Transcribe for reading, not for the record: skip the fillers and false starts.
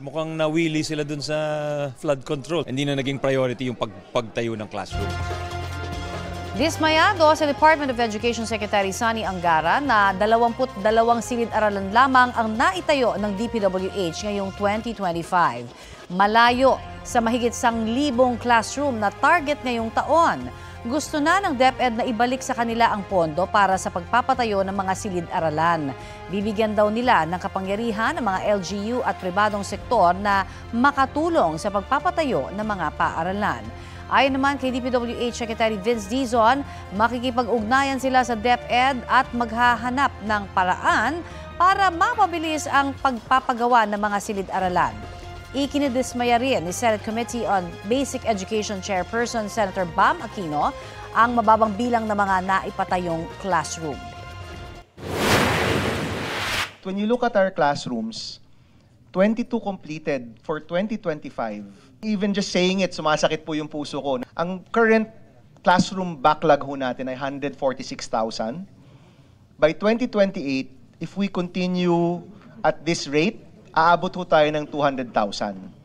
Mukhang nawili sila dun sa flood control. Hindi na naging priority yung pagtayo ng classroom. Dismayado sa Department of Education Secretary Sonny Angara na 22 silid-aralan lamang ang naitayo ng DPWH ngayong 2025. Malayo sa mahigit 1,000 classroom na target ngayong taon. Gusto na ng DepEd na ibalik sa kanila ang pondo para sa pagpapatayo ng mga silid-aralan. Bibigyan daw nila ng kapangyarihan ng mga LGU at pribadong sektor na makatulong sa pagpapatayo ng mga paaralan. Ayon naman kay DPWH Secretary Vince Dizon, makikipag-ugnayan sila sa DepEd at maghahanap ng paraan para mapabilis ang pagpapagawa ng mga silid-aralan. Ikinidismaya rin ni Senate Committee on Basic Education Chairperson Senator Bam Aquino ang mababang bilang ng mga naipatayong classroom. When you look at our classrooms, 22 completed for 2025. Even just saying it, sumasakit po yung puso ko. Ang current classroom backlog ho natin ay 146,000. By 2028, if we continue at this rate, aabot ho tayo ng 200,000.